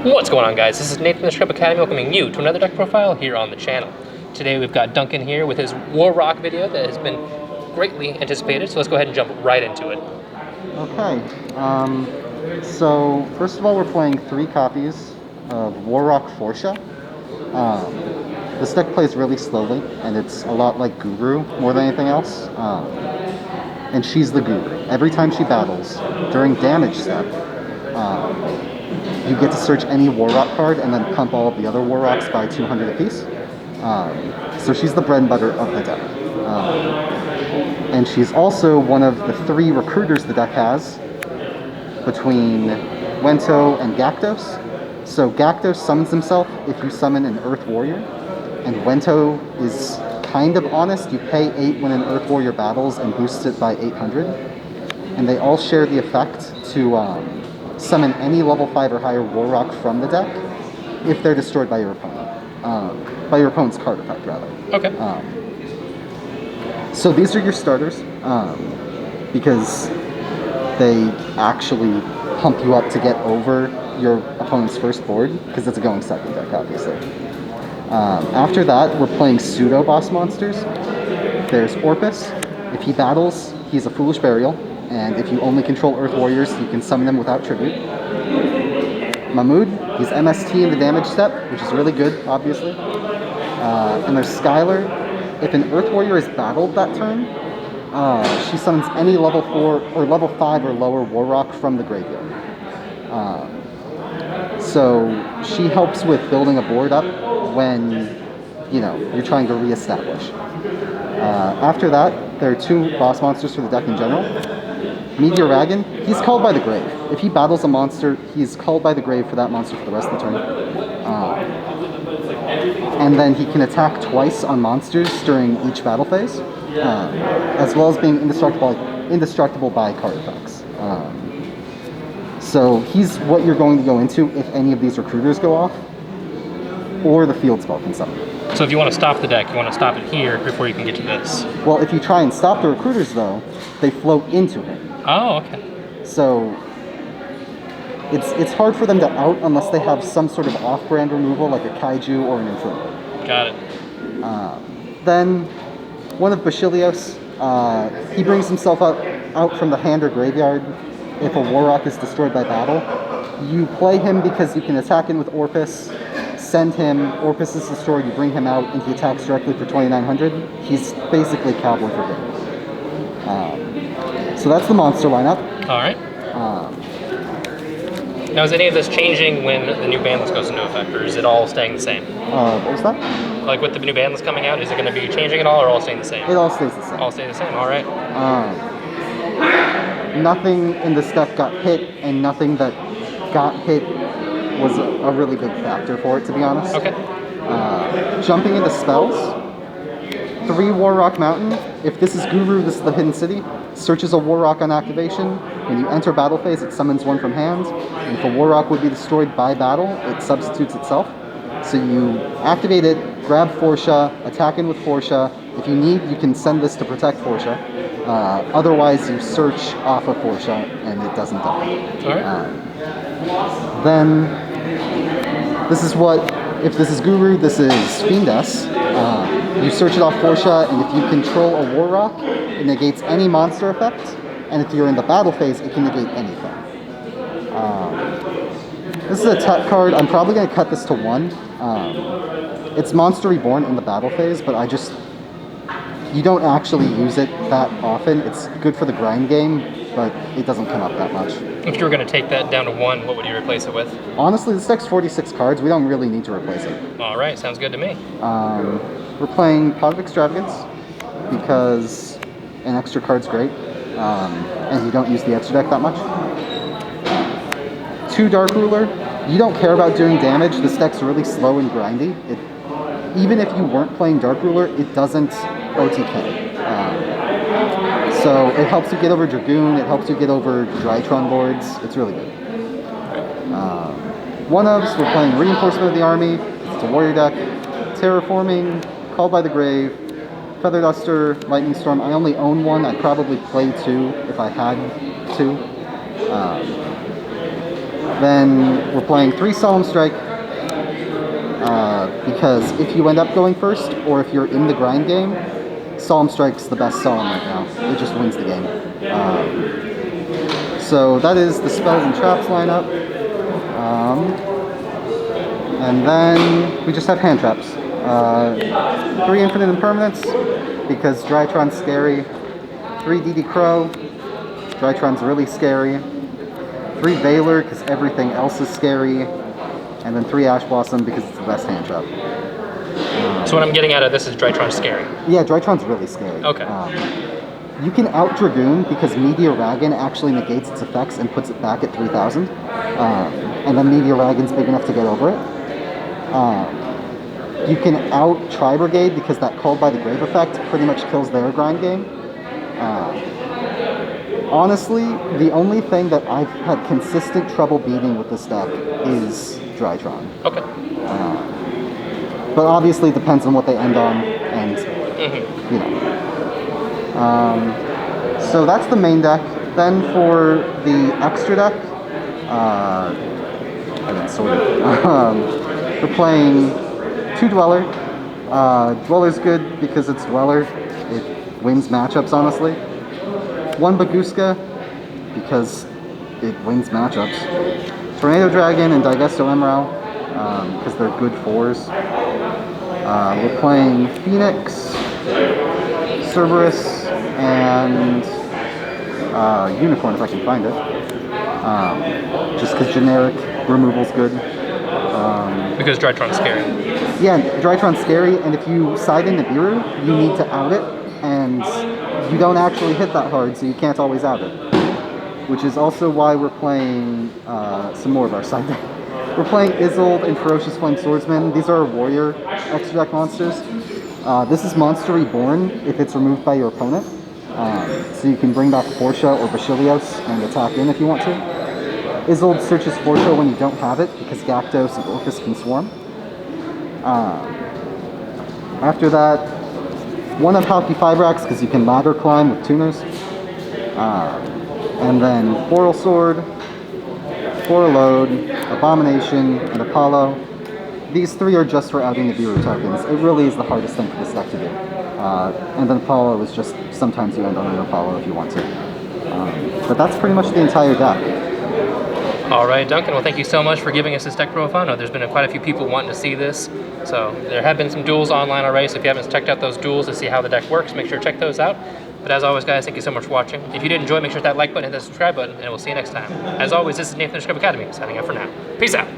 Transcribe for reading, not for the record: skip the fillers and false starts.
What's going on, guys? This is Nathan from the Script Academy welcoming you to another deck profile here on the channel. Today we've got Duncan here with his War Rock video that has been greatly anticipated, so let's go ahead and jump right into it. Okay, so first of all we're playing 3 copies of War Rock Forsha. This deck plays really slowly, and it's a lot like Guru more than anything else. And she's the Guru. Every time she battles, during damage step, you get to search any War Rock card and then pump all of the other War Rocks by 200 apiece. So she's the bread and butter of the deck. And she's also one of the 3 recruiters the deck has between Wento and Gakdos. So Gakdos summons himself if you summon an Earth Warrior, and Wento is kind of honest. You pay 8 when an Earth Warrior battles and boosts it by 800. And they all share the effect to summon any level 5 or higher War Rock from the deck if they're destroyed by your opponent. By your opponent's card effect, rather. Okay. So these are your starters, because they actually pump you up to get over your opponent's first board, because it's a going second deck, obviously. After that, we're playing pseudo boss monsters. There's Orpus. If he battles, he's a Foolish Burial, and if you only control Earth Warriors, you can summon them without tribute. Mahmood, he's MST in the damage step, which is really good, obviously. And there's Skylar. If an Earth Warrior is battled that turn, she summons any level 4 or level 5 or lower War Rock from the graveyard. So she helps with building a board up when, you're trying to re-establish. After that, there are 2 boss monsters for the deck in general. Meteor Dragon, he's called by the grave. If he battles a monster, he's called by the grave for that monster for the rest of the turn. And then he can attack twice on monsters during each battle phase, as well as being indestructible by card effects. So he's what you're going to go into if any of these recruiters go off, or the field spell can summon. So if you want to stop the deck, you want to stop it here before you can get to this. Well, if you try and stop the recruiters, though, they float into him. Oh, okay. So it's hard for them to out unless they have some sort of off-brand removal, like a Kaiju or an Inferno. Got it. Then one of Bashilios, he brings himself out from the hand or graveyard if a War Rock is destroyed by battle. You play him because you can attack him with Orpus, send him, Orpus is destroyed, you bring him out, and he attacks directly for 2,900. He's basically Cowboy for game. So that's the monster lineup. Alright. Now, is any of this changing when the new Banlist goes into effect, or is it all staying the same? What was that? Like with the new Banlist coming out, is it going to be changing at all, or all staying the same? It all stays the same. All stay the same, alright. Nothing in this deck got hit, and nothing that got hit was a really big factor for it, to be honest. Okay. Jumping into spells, 3 War Rock Mountain. If this is Guru, this is the Hidden City. Searches a War Rock on activation. When you enter battle phase, it summons 1 from hand. And if a War Rock would be destroyed by battle, it substitutes itself. So you activate it, grab Forsha, attack in with Forsha. If you need, you can send this to protect Forsha. Otherwise, you search off of Forsha, and it doesn't die. Alright. Then, this is if this is Guru, this is Fiendess. You search it off Forsha, and if you control a War Rock, it negates any monster effect, and if you're in the battle phase, it can negate anything. This is a tech card. I'm probably going to cut this to 1. It's Monster Reborn in the battle phase, but you don't actually use it that often. It's good for the grind game, but it doesn't come up that much. If you were going to take that down to 1, what would you replace it with? Honestly, this deck's 46 cards. We don't really need to replace it. Alright, sounds good to me. We're playing Pot of Extravagance because an extra card's great, and you don't use the extra deck that much. 2 Dark Ruler. You don't care about doing damage. This deck's really slow and grindy. Even if you weren't playing Dark Ruler, it doesn't OTK. So it helps you get over Dragoon, it helps you get over Drytron boards. It's really good. 1-ofs, we're playing Reinforcement of the Army. It's a warrior deck. Terraforming, Called by the Grave, Feather Duster, Lightning Storm. I only own 1. I'd probably play 2 if I had to. Then we're playing 3 Solemn Strike, because if you end up going first, or if you're in the grind game, Solemn Strike's the best Solemn right now. It just wins the game. So that is the Spells and Traps lineup. And then we just have hand traps. 3 Infinite Impermanents, because Drytron's scary. 3 DD Crow, Drytron's really scary. 3 Veiler, because everything else is scary. And then 3 Ash Blossom, because it's the best hand trap. So what I'm getting out of this is Drytron's scary. Yeah, Drytron's really scary. Okay. You can out Dragoon because Meteoragon actually negates its effects and puts it back at 3,000. And then Meteoragon's big enough to get over it. You can out Tri-Brigade because that Called by the Grave effect pretty much kills their grind game. Honestly, the only thing that I've had consistent trouble beating with this deck is Drytron. Okay. But obviously it depends on what they end on, and you know. So that's the main deck. Then for the extra deck, I didn't sort it. We're playing 2 Dweller. Dweller's good because it's Dweller. It wins matchups, honestly. 1 Baguska because it wins matchups. Tornado Dragon and Digesto Emerald because they're good 4s. We're playing Phoenix, Cerberus, and Unicorn if I can find it. Just because generic removal's good. Because Drytron's scary. Yeah, Drytron's scary, and if you side in Nibiru, you need to out it, and you don't actually hit that hard, so you can't always out it. Which is also why we're playing some more of our side deck. We're playing Isolde and Ferocious Flame Swordsman. These are warrior extra deck monsters. This is Monster Reborn if it's removed by your opponent. So you can bring back Portia or Basileos and attack in if you want to. Isolde searches Portia when you don't have it because Gactos and Orcus can swarm. After that, 1 Unhealthy Fibrax because you can ladder climb with tuners. And then Boral Sword, Borreload, Abomination, and Apollo. These 3 are just for outing the Nibiru tokens. It really is the hardest thing for this deck to do. And then Apollo is just, sometimes you end on an Apollo if you want to. But that's pretty much the entire deck. All right, Duncan, well, thank you so much for giving us this deck profile. I know there's been quite a few people wanting to see this. So there have been some duels online already, so if you haven't checked out those duels to see how the deck works, make sure to check those out. But as always, guys, thank you so much for watching. If you did enjoy, make sure to hit that like button, hit that subscribe button, and we'll see you next time. As always, this is Nathan from Academy, signing out for now. Peace out.